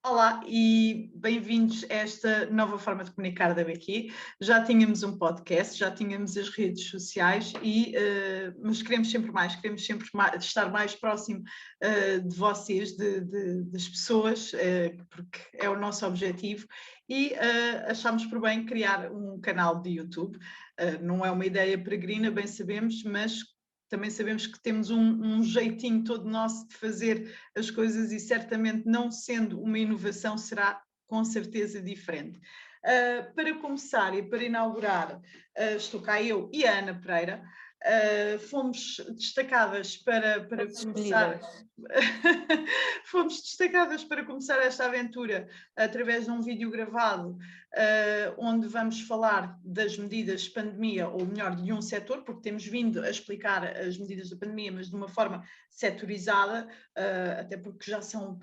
Olá e bem-vindos a esta nova forma de comunicar da BQ. Já tínhamos um podcast, já tínhamos as redes sociais, mas queremos sempre mais, estar mais próximo de vocês, das pessoas, porque é o nosso objetivo e achámos por bem criar um canal de YouTube. Não é uma ideia peregrina, bem sabemos, mas também sabemos que temos um jeitinho todo nosso de fazer as coisas e certamente não sendo uma inovação será com certeza diferente. Para começar e para inaugurar, estou cá eu e a Ana Pereira. Fomos destacadas para começar fomos destacadas para começar esta aventura através de um vídeo gravado onde vamos falar das medidas de pandemia, ou melhor, de um setor, porque temos vindo a explicar as medidas da pandemia, mas de uma forma setorizada, até porque já são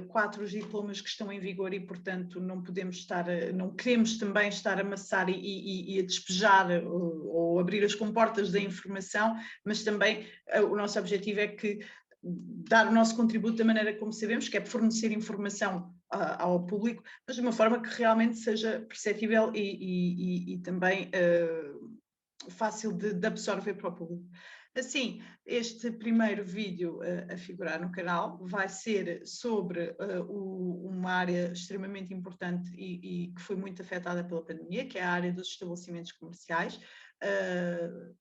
4 os diplomas que estão em vigor e, portanto, não queremos também estar a amassar e a despejar ou abrir as comportas da informação, mas também o nosso objetivo é que dar o nosso contributo da maneira como sabemos, que é fornecer informação ao público, mas de uma forma que realmente seja perceptível e também fácil de absorver para o público. Assim, este primeiro vídeo a figurar no canal vai ser sobre uma área extremamente importante e que foi muito afetada pela pandemia, que é a área dos estabelecimentos comerciais.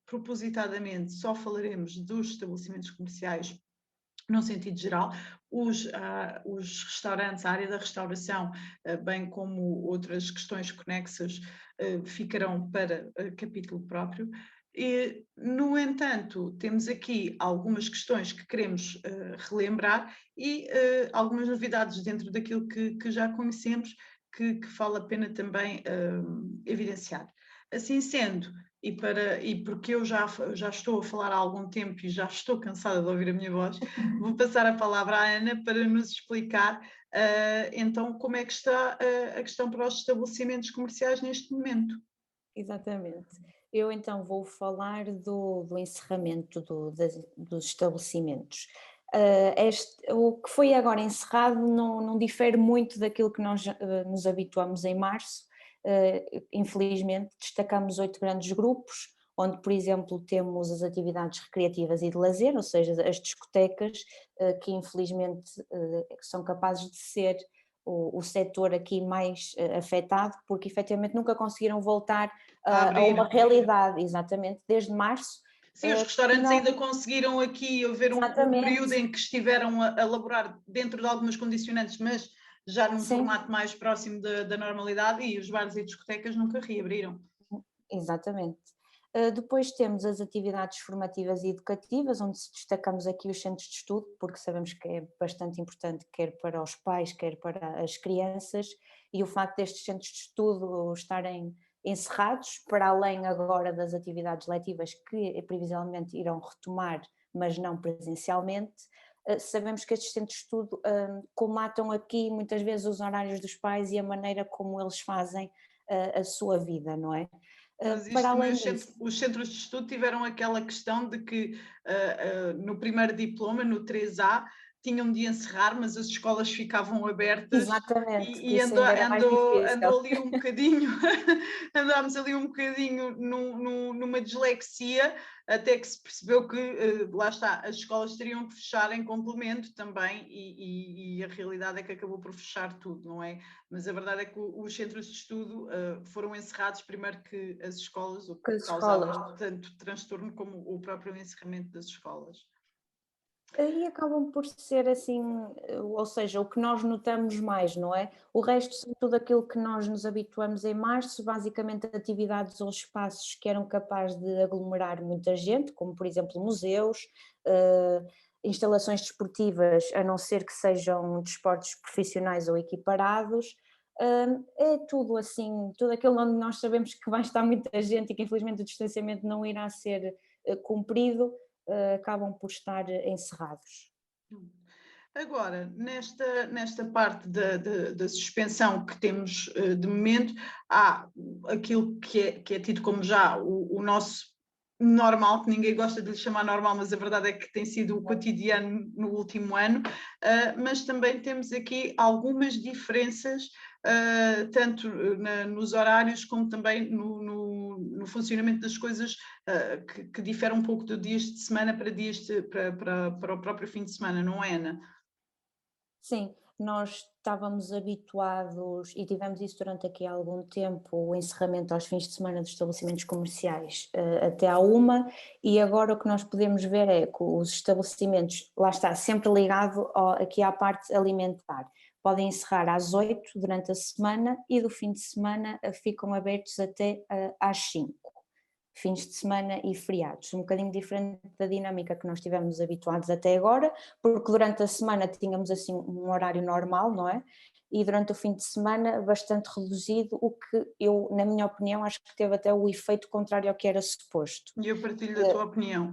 Propositadamente, só falaremos dos estabelecimentos comerciais num sentido geral. Os restaurantes, a área da restauração, bem como outras questões conexas, ficarão para capítulo próprio. No entanto, temos aqui algumas questões que queremos relembrar e algumas novidades dentro daquilo que já conhecemos, que vale a pena também evidenciar. Assim sendo, e porque eu já estou a falar há algum tempo e já estou cansada de ouvir a minha voz, vou passar a palavra à Ana para nos explicar então como é que está a questão para os estabelecimentos comerciais neste momento. Exatamente. Eu então vou falar do encerramento dos estabelecimentos. O que foi agora encerrado não difere muito daquilo que nós nos habituamos em março. Infelizmente, destacamos 8 grandes grupos, onde, por exemplo, temos as atividades recreativas e de lazer, ou seja, as discotecas, que infelizmente são capazes de ser o setor aqui mais afetado, porque efetivamente nunca conseguiram voltar a uma realidade, exatamente, desde março. Sim, os restaurantes ainda conseguiram aqui haver um período em que estiveram a laborar dentro de algumas condicionantes, mas já num formato mais próximo da normalidade, e os bares e discotecas nunca reabriram. Exatamente. Depois temos as atividades formativas e educativas, onde destacamos aqui os centros de estudo, porque sabemos que é bastante importante, quer para os pais, quer para as crianças, e o facto destes centros de estudo estarem encerrados, para além agora das atividades letivas que previsivelmente irão retomar, mas não presencialmente. Sabemos que estes centros de estudo colmatam aqui muitas vezes os horários dos pais e a maneira como eles fazem a sua vida, não é? Mas Para isto também além disso, os centros de estudo tiveram aquela questão de que no primeiro diploma, no 3A, tinham de encerrar, mas as escolas ficavam abertas exatamente, que e isso ainda era mais difícil. andou ali um bocadinho, andámos ali um bocadinho numa dislexia, até que se percebeu que, lá está, as escolas teriam que fechar em complemento também e a realidade é que acabou por fechar tudo, não é? Mas a verdade é que os centros de estudo foram encerrados primeiro que as escolas, o que Com as escolas. causava tanto transtorno como o próprio encerramento das escolas. E acabam por ser assim, ou seja, o que nós notamos mais, não é? O resto são tudo aquilo que nós nos habituamos em março, basicamente atividades ou espaços que eram capazes de aglomerar muita gente, como por exemplo museus, instalações desportivas, a não ser que sejam desportos profissionais ou equiparados. É tudo assim, tudo aquilo onde nós sabemos que vai estar muita gente e que infelizmente o distanciamento não irá ser cumprido, acabam por estar encerrados. Agora, nesta parte da suspensão que temos de momento, há aquilo que é tido como já o nosso normal, que ninguém gosta de lhe chamar normal, mas a verdade é que tem sido o cotidiano no último ano, mas também temos aqui algumas diferenças, tanto nos horários como também no funcionamento das coisas, que difere um pouco de dias de semana para o próprio fim de semana, não é, Ana? Sim, nós estávamos habituados e tivemos isso durante aqui há algum tempo, o encerramento aos fins de semana dos estabelecimentos comerciais até à 1, e agora o que nós podemos ver é que os estabelecimentos, lá está, sempre ligado aqui à parte alimentar, podem encerrar às 8 durante a semana e do fim de semana ficam abertos até às 5. Fins de semana e feriados, um bocadinho diferente da dinâmica que nós estivemos habituados até agora, porque durante a semana tínhamos assim um horário normal, não é? E durante o fim de semana bastante reduzido, o que eu, na minha opinião, acho que teve até o efeito contrário ao que era suposto. E eu partilho da tua opinião.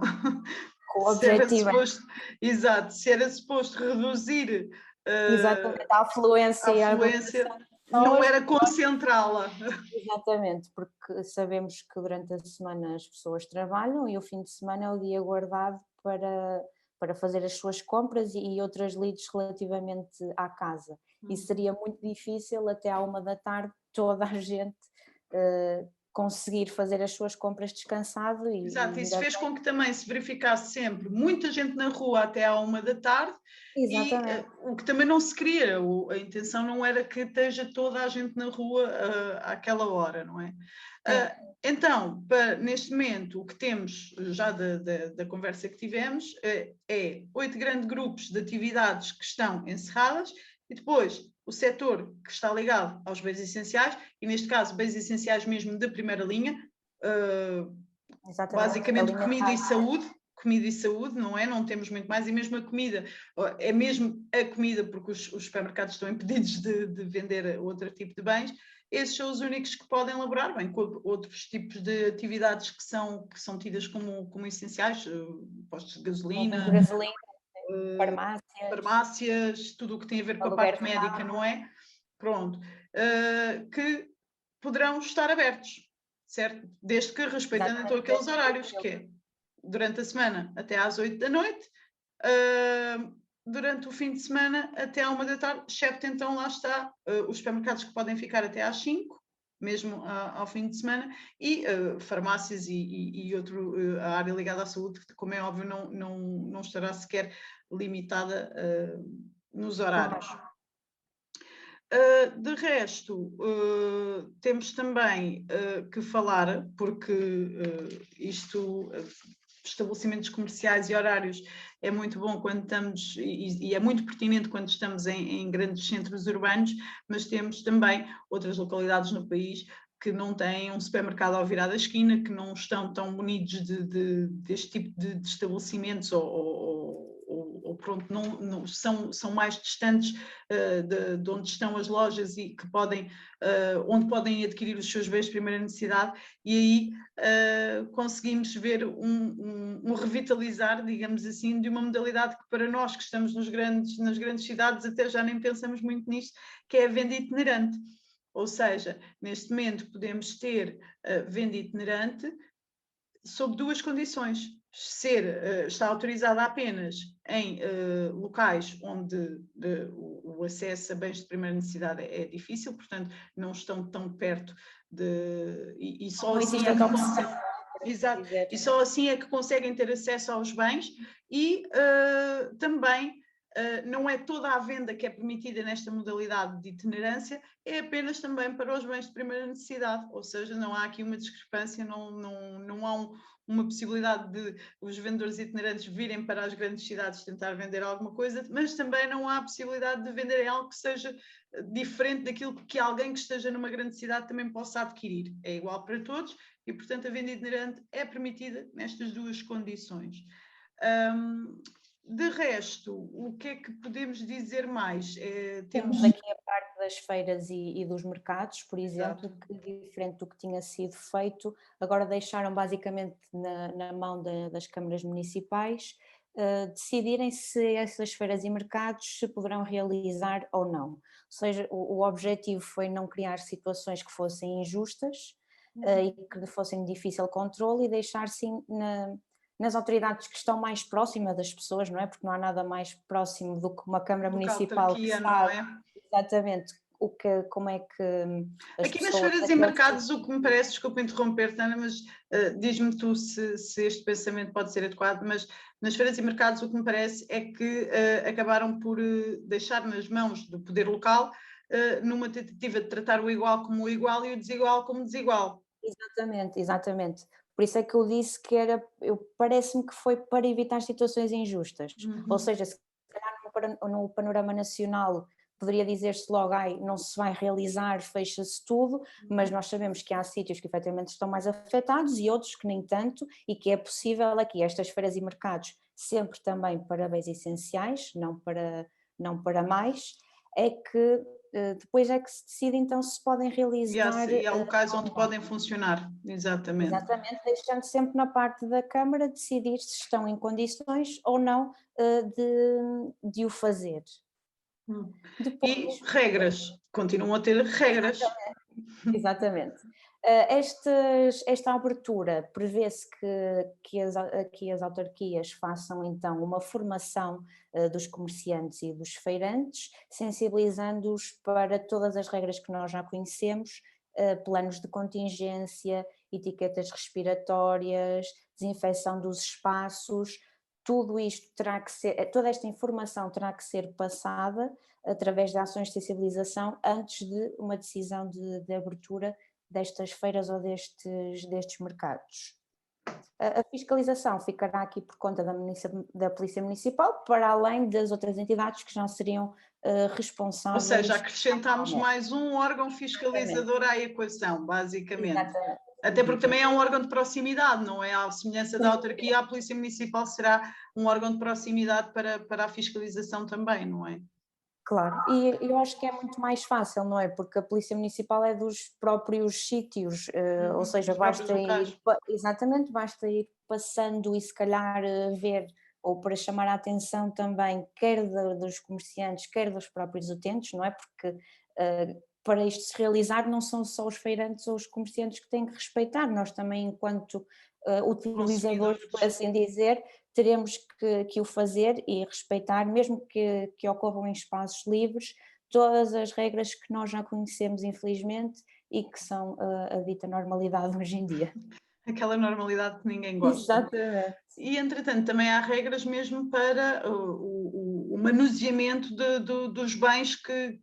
O Se era objetivo suposto, exato, se era suposto reduzir exatamente a afluência a e a afluência, aglomeração de não pessoas. era concentrá-la. Exatamente, porque sabemos que durante a semana as pessoas trabalham e o fim de semana é o dia guardado para fazer as suas compras e outras leads relativamente à casa. E seria muito difícil até à 1 da tarde toda a gente conseguir fazer as suas compras descansado. Exato, isso ainda fez bem. com que também se verificasse sempre muita gente na rua até à 1 da tarde, e Exatamente. o que também não se queria, a intenção não era que esteja toda a gente na rua àquela hora, não é? Então, neste momento, o que temos já da conversa que tivemos é 8 grandes grupos de atividades que estão encerradas, e depois o setor que está ligado aos bens essenciais, e neste caso bens essenciais mesmo de primeira linha, basicamente comida e saúde, não é? Não temos muito mais, e mesmo a comida, é mesmo a comida, porque os supermercados estão impedidos de vender outro tipo de bens. Esses são os únicos que podem elaborar, bem, com outros tipos de atividades que são tidas como essenciais, postos de gasolina, farmácias, tudo o que tem a ver com a parte médica, não é? Pronto. Que poderão estar abertos, certo? Desde que respeitando então aqueles horários, que é durante a semana até às 8 da noite, durante o fim de semana até à 1 da tarde, excepto então lá está os supermercados que podem ficar até às 5, mesmo ao fim de semana, e farmácias e a área ligada à saúde, que como é óbvio não estará sequer limitada nos horários. De resto, temos também que falar, porque estabelecimentos comerciais e horários é muito bom quando estamos, e é muito pertinente quando estamos em grandes centros urbanos, mas temos também outras localidades no país que não têm um supermercado ao virar da esquina, que não estão tão munidos deste tipo de estabelecimentos, ou pronto, são mais distantes de onde estão as lojas e que onde podem adquirir os seus bens de primeira necessidade, e aí conseguimos ver um revitalizar, digamos assim, de uma modalidade que para nós que estamos nas grandes cidades até já nem pensamos muito nisto, que é a venda itinerante. Ou seja, neste momento podemos ter venda itinerante sob duas condições. Está autorizada apenas em locais onde o acesso a bens de primeira necessidade é difícil, portanto não estão tão perto e só assim é que conseguem. Exato, e só assim é que conseguem ter acesso aos bens, e também não é toda a venda que é permitida nesta modalidade de itinerância, é apenas também para os bens de primeira necessidade, ou seja, não há aqui uma discrepância, não há uma possibilidade de os vendedores itinerantes virem para as grandes cidades tentar vender alguma coisa, mas também não há a possibilidade de venderem algo que seja diferente daquilo que alguém que esteja numa grande cidade também possa adquirir. É igual para todos e, portanto, a venda itinerante é permitida nestas duas condições. De resto, o que é que podemos dizer mais? Temos aqui a parte das feiras e dos mercados, por exemplo, Exato. que diferente do que tinha sido feito, agora deixaram basicamente na mão das câmaras municipais decidirem se essas feiras e mercados se poderão realizar ou não. Ou seja, o objetivo foi não criar situações que fossem injustas, e que fossem de difícil controle e deixar sim nas autoridades que estão mais próximas das pessoas, não é? Porque não há nada mais próximo do que uma Câmara Do que a Municipal que autarquia, não sabe é? exatamente como é que as Aqui nas pessoas feiras e daqueles mercados, o que me parece, desculpa interromper, Tana, mas diz-me tu se este pensamento pode ser adequado, mas nas feiras e mercados o que me parece é que acabaram por deixar nas mãos do poder local numa tentativa de tratar o igual como o igual e o desigual como desigual. Exatamente, exatamente. Por isso é que eu disse que parece-me que foi para evitar situações injustas. Ou seja, se calhar no panorama nacional poderia dizer-se logo, ai, não se vai realizar, fecha-se tudo, mas nós sabemos que há sítios que efetivamente estão mais afetados e outros que nem tanto, e que é possível aqui estas feiras e mercados, sempre também para bens essenciais, não para mais, é que depois é que se decide então se podem realizar. E há locais onde podem funcionar, exatamente. Exatamente, deixando sempre na parte da Câmara decidir se estão em condições ou não de o fazer. Depois, E regras, continuam a ter regras. exatamente. Esta abertura prevê-se que as autarquias façam então uma formação dos comerciantes e dos feirantes, sensibilizando-os para todas as regras que nós já conhecemos, planos de contingência, etiquetas respiratórias, desinfecção dos espaços. Tudo isto terá que ser, toda esta informação terá que ser passada através de ações de sensibilização antes de uma decisão de abertura destas feiras ou destes mercados. A fiscalização ficará aqui por conta da Polícia Municipal, para além das outras entidades que já seriam responsáveis. Ou seja, acrescentámos mais um órgão fiscalizador à equação, basicamente. Exatamente. Até porque também é um órgão de proximidade, não é? À semelhança da autarquia, a Polícia Municipal será um órgão de proximidade para a fiscalização também, não é? Claro, e eu acho que é muito mais fácil, não é? Porque a Polícia Municipal é dos próprios sítios, ou seja, basta ir, exatamente, basta ir passando e se calhar ver, ou para chamar a atenção também, quer dos comerciantes, quer dos próprios utentes, não é? Porque para isto se realizar não são só os feirantes ou os comerciantes que têm que respeitar, nós também enquanto utilizadores, por assim dizer, teremos que o fazer e respeitar, mesmo que ocorram em espaços livres, todas as regras que nós já conhecemos, infelizmente, e que são a dita normalidade hoje em dia. Aquela normalidade que ninguém gosta. Exatamente. E, entretanto, também há regras mesmo para o manuseamento dos bens que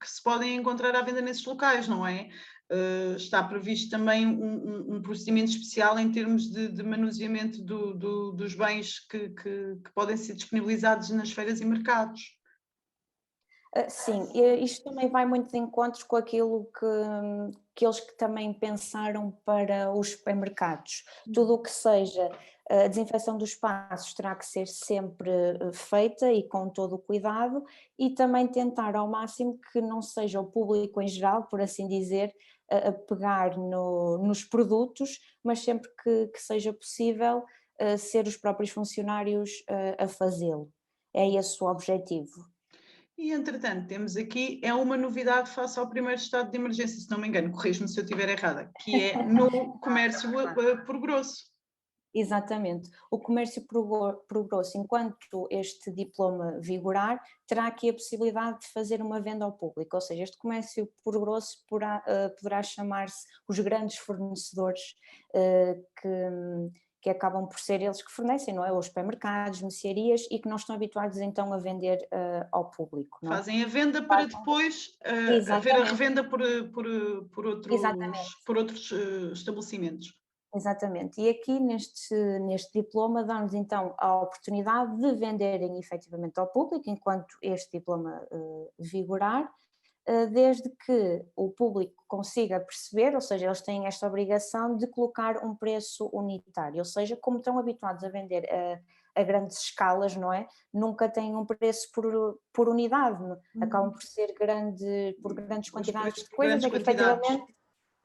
se podem encontrar à venda nesses locais, não é? Está previsto também um procedimento especial em termos de manuseamento dos bens que podem ser disponibilizados nas feiras e mercados. Sim, isto também vai muito de encontros com aquilo que eles que também pensaram para os supermercados. Tudo o que seja a desinfecção dos espaços terá que ser sempre feita e com todo o cuidado, e também tentar ao máximo que não seja o público em geral, por assim dizer, a pegar nos produtos, mas sempre que seja possível ser os próprios funcionários a fazê-lo. É esse o objetivo. E, entretanto, temos aqui, é uma novidade face ao primeiro estado de emergência, se não me engano, corrijo-me se eu estiver errada, que é no comércio por grosso. Exatamente. O comércio por grosso, enquanto este diploma vigorar, terá aqui a possibilidade de fazer uma venda ao público, ou seja, este comércio por grosso poderá chamar-se os grandes fornecedores que acabam por ser eles que fornecem, não é? Os supermercados, mercearias, e que não estão habituados então a vender ao público. Não é? Fazem a venda para depois haver a revenda por outros estabelecimentos. Exatamente, e aqui neste diploma dá-nos então a oportunidade de venderem efetivamente ao público enquanto este diploma vigorar, desde que o público consiga perceber, ou seja, eles têm esta obrigação de colocar um preço unitário, ou seja, como estão habituados a vender a grandes escalas, não é? Nunca têm um preço por unidade, acabam por ser por grandes quantidades de coisas, é que efetivamente.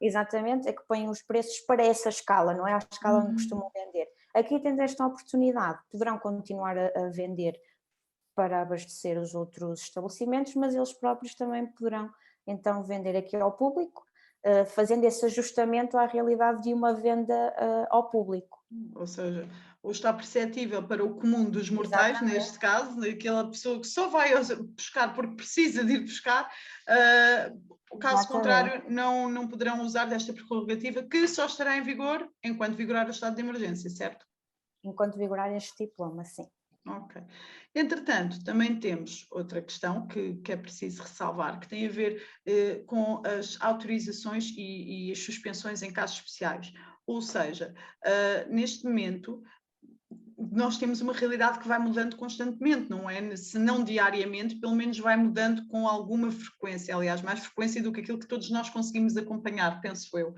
Exatamente, é que põem os preços para essa escala, não é? À escala onde costumam vender. Aqui, tendo esta oportunidade, poderão continuar a vender para abastecer os outros estabelecimentos, mas eles próprios também poderão então vender aqui ao público, fazendo esse ajustamento à realidade de uma venda ao público. Ou seja, ou está perceptível para o comum dos mortais, Exatamente. neste caso, aquela pessoa que só vai buscar porque precisa de ir buscar, caso contrário, não poderão usar desta prerrogativa que só estará em vigor enquanto vigorar o estado de emergência, certo? Enquanto vigorar este diploma, sim. Ok. Entretanto, também temos outra questão que é preciso ressalvar, que tem a ver com as autorizações e as suspensões em casos especiais. Ou seja, neste momento, nós temos uma realidade que vai mudando constantemente, não é? Se não diariamente, pelo menos vai mudando com alguma frequência, aliás, mais frequência do que aquilo que todos nós conseguimos acompanhar, penso eu.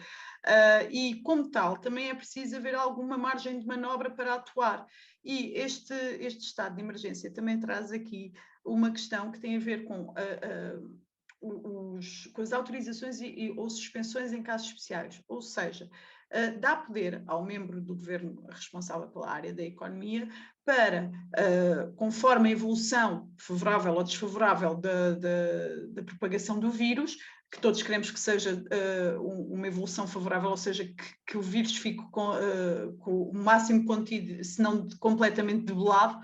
E, como tal, também é preciso haver alguma margem de manobra para atuar. E este estado de emergência também traz aqui uma questão que tem a ver com com as autorizações ou suspensões em casos especiais, ou seja, dá poder ao membro do governo responsável pela área da economia para, conforme a evolução favorável ou desfavorável da propagação do vírus, que todos queremos que seja uma evolução favorável, ou seja, que o vírus fique com o máximo contido, se não completamente debelado,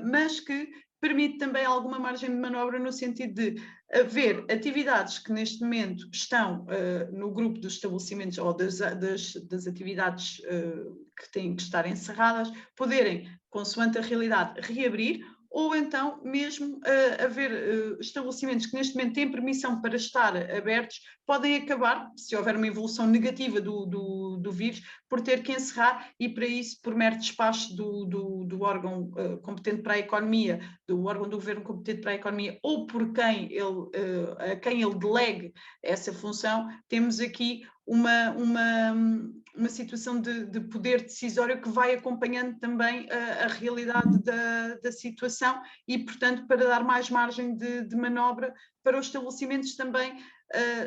mas que permite também alguma margem de manobra no sentido de haver atividades que neste momento estão no grupo dos estabelecimentos ou das atividades que têm que estar encerradas, poderem, consoante a realidade, reabrir, ou então mesmo haver estabelecimentos que neste momento têm permissão para estar abertos, podem acabar, se houver uma evolução negativa do vírus, por ter que encerrar, e para isso, por mero despacho do órgão competente para a economia, do órgão do governo competente para a economia, ou por a quem ele delegue essa função, temos aqui uma situação de poder decisório que vai acompanhando também a realidade da situação e, portanto, para dar mais margem de manobra para os estabelecimentos também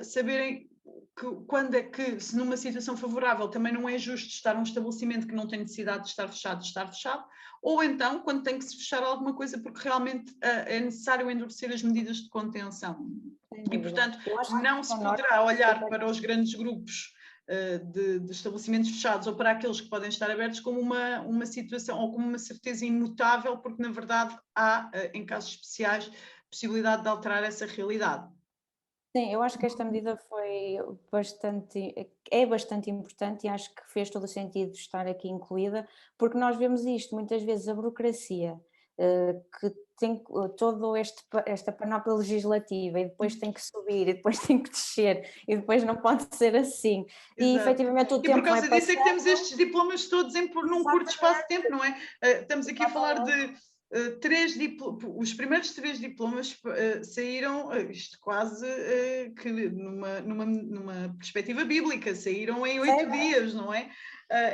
saberem quando é que, se numa situação favorável também não é justo estar um estabelecimento que não tem necessidade de estar fechado, ou então quando tem que se fechar alguma coisa porque realmente é necessário endurecer as medidas de contenção. E, portanto, não se poderá olhar para os grandes grupos de estabelecimentos fechados ou para aqueles que podem estar abertos como uma situação ou como uma certeza imutável, porque na verdade há, em casos especiais, possibilidade de alterar essa realidade. Sim, eu acho que esta medida é bastante importante e acho que fez todo o sentido estar aqui incluída, porque nós vemos isto, muitas vezes a burocracia, que tem toda esta panóplia legislativa e depois tem que subir e depois tem que descer e depois não pode ser assim. Exato. E efetivamente o e tempo por causa vai disso é que temos estes diplomas todos num curto espaço de tempo, não é? Estamos aqui a falar de os primeiros 3 diplomas saíram, isto quase que numa perspectiva bíblica, saíram em 8 dias, não é?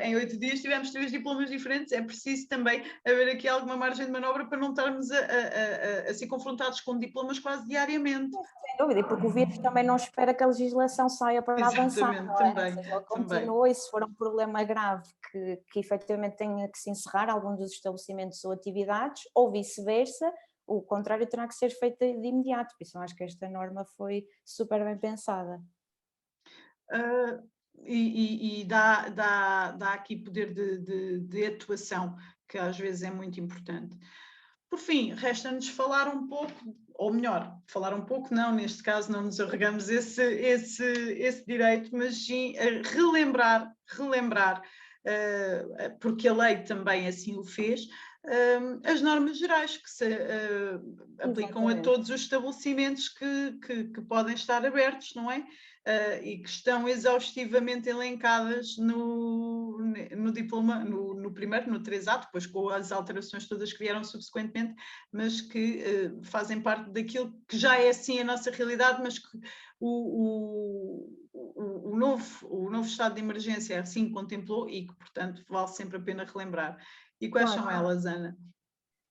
Em 8 dias tivemos 3 diplomas diferentes, é preciso também haver aqui alguma margem de manobra para não estarmos a ser confrontados com diplomas quase diariamente. Sem dúvida, e porque o vírus também não espera que a legislação saia para avançar, não é? Também, Ou seja, ele também. continua e se for um problema grave que efetivamente tenha que se encerrar algum dos estabelecimentos ou atividades, ou vice-versa, o contrário terá que ser feito de imediato, por isso eu acho que esta norma foi super bem pensada. E dá aqui poder de atuação, que às vezes é muito importante. Por fim, resta-nos falar um pouco, ou melhor, falar um pouco não, neste caso não nos arregamos esse direito, mas sim relembrar, porque a lei também assim o fez, as normas gerais que se aplicam a todos os estabelecimentos que podem estar abertos, não é? E que estão exaustivamente elencadas no diploma, no primeiro, no 3A, depois com as alterações todas que vieram subsequentemente, mas que fazem parte daquilo que já é assim a nossa realidade, mas que o novo estado de emergência assim contemplou e que, portanto, vale sempre a pena relembrar. E quais são elas, Ana?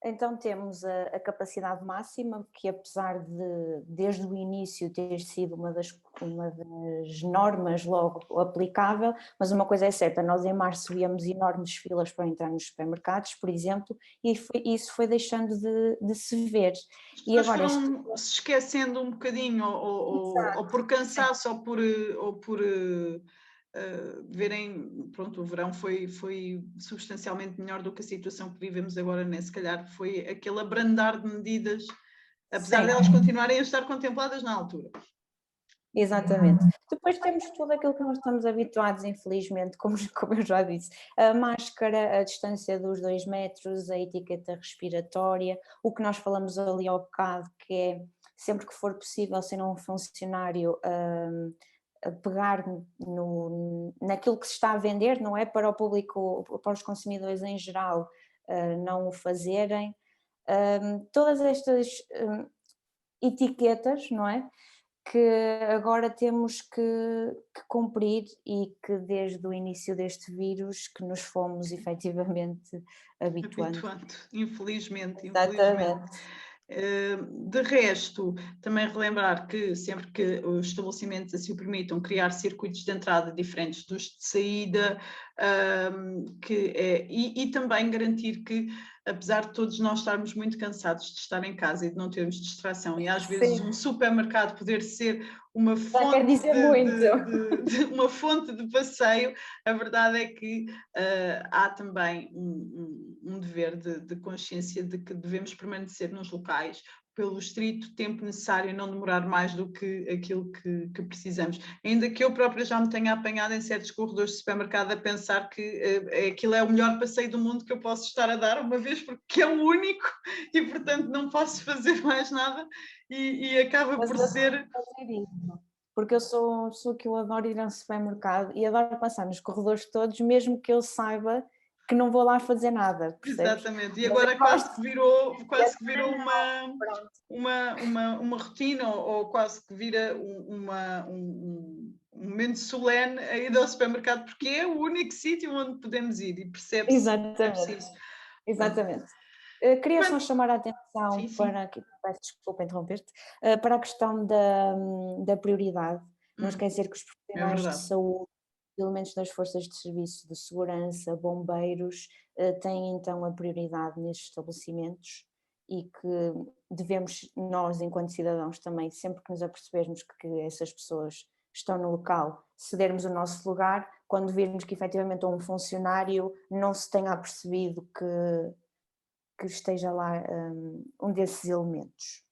Então temos a capacidade máxima, que apesar de, desde o início, ter sido uma das normas logo aplicável, mas uma coisa é certa, nós em março víamos enormes filas para entrar nos supermercados, por exemplo, e isso foi deixando de se ver. As E pessoas agora foram se esquecendo um bocadinho, ou por cansaço, ou por verem, pronto, o verão foi substancialmente melhor do que a situação que vivemos agora, né? Se calhar foi aquele abrandar de medidas, apesar delas continuarem a estar contempladas na altura. Exatamente. Depois temos tudo aquilo que nós estamos habituados, infelizmente, como eu já disse, a máscara, a distância dos 2 metros, a etiqueta respiratória, o que nós falamos ali ao bocado, que é sempre que for possível ser um funcionário a pegar naquilo que se está a vender, não é? Para o público, para os consumidores em geral, não o fazerem. Todas estas etiquetas, não é? Que agora temos que cumprir e que desde o início deste vírus que nos fomos efetivamente habituando. Infelizmente. Exatamente. De resto, também relembrar que sempre que os estabelecimentos assim o permitam, criar circuitos de entrada diferentes dos de saída, e também garantir que, apesar de todos nós estarmos muito cansados de estar em casa e de não termos distração, e às vezes um supermercado poder ser uma fonte uma fonte de passeio, a verdade é que há também um dever de consciência de que devemos permanecer nos locais pelo estrito tempo necessário e não demorar mais do que aquilo que precisamos. Ainda que eu própria já me tenha apanhado em certos corredores de supermercado a pensar que aquilo é o melhor passeio do mundo que eu posso estar a dar, uma vez porque é o único e, portanto, não posso fazer mais nada e acaba por ser... Porque eu sou uma pessoa que eu adoro ir ao supermercado e adoro passar nos corredores todos, mesmo que eu saiba que não vou lá fazer nada, percebes? Exatamente, e agora quase que virou uma rotina, ou quase que vira um momento solene a ir ao supermercado, porque é o único sítio onde podemos ir e percebe-se. Exatamente. Exatamente. Queria só chamar a atenção para, peço desculpa interromper-te, para a questão da prioridade. Não esquecer que os profissionais de saúde, elementos das forças de serviço de segurança, bombeiros, têm então a prioridade nestes estabelecimentos e que devemos, nós enquanto cidadãos também, sempre que nos apercebermos que essas pessoas estão no local, cedermos o nosso lugar, quando virmos que efetivamente um funcionário não se tenha apercebido que esteja lá um desses elementos.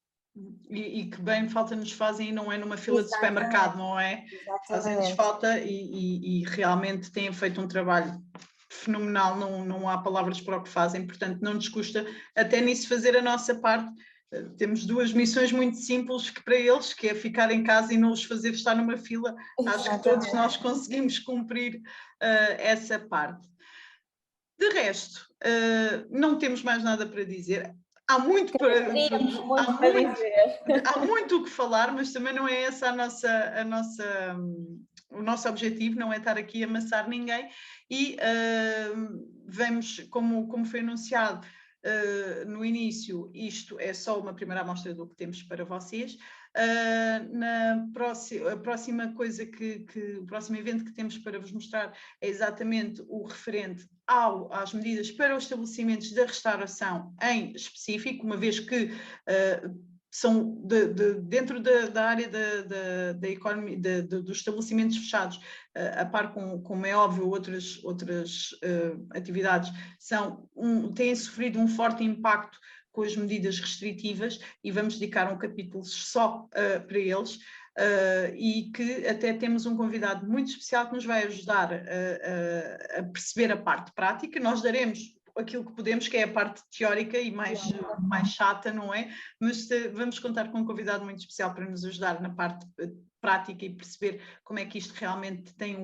E que bem falta nos fazem, e não é numa fila de supermercado, não é? Fazem-nos falta e realmente têm feito um trabalho fenomenal, não há palavras para o que fazem, portanto não nos custa até nisso fazer a nossa parte. Temos 2 missões muito simples que para eles, que é ficar em casa e não os fazer estar numa fila. Acho que todos nós conseguimos cumprir essa parte. De resto, não temos mais nada para dizer. Há muito o que falar, mas também não é essa o nosso objetivo, não é estar aqui a amassar ninguém. E vamos, como foi anunciado no início, isto é só uma primeira amostra do que temos para vocês. A próxima coisa o próximo evento que temos para vos mostrar é exatamente o referente às medidas para os estabelecimentos da restauração em específico, uma vez que são dentro da área da economia, dos estabelecimentos fechados, a par com, como é óbvio, outras atividades, têm sofrido um forte impacto com as medidas restritivas, e vamos dedicar um capítulo só para eles, e que até temos um convidado muito especial que nos vai ajudar a perceber a parte prática. Nós daremos aquilo que podemos, que é a parte teórica e mais chata, não é? Mas vamos contar com um convidado muito especial para nos ajudar na parte prática e perceber como é que isto realmente tem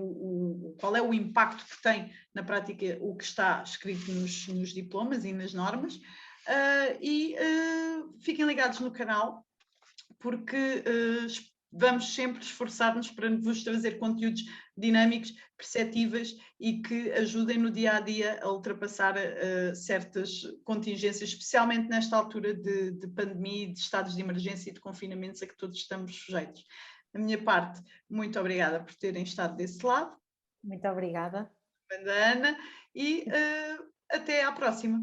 qual é o impacto que tem na prática o que está escrito nos diplomas e nas normas. Fiquem ligados no canal, porque vamos sempre esforçar-nos para vos trazer conteúdos dinâmicos, perceptíveis e que ajudem no dia a dia a ultrapassar certas contingências, especialmente nesta altura de pandemia, de estados de emergência e de confinamentos a que todos estamos sujeitos. Da minha parte, muito obrigada por terem estado desse lado. Muito obrigada. Ana, e até à próxima.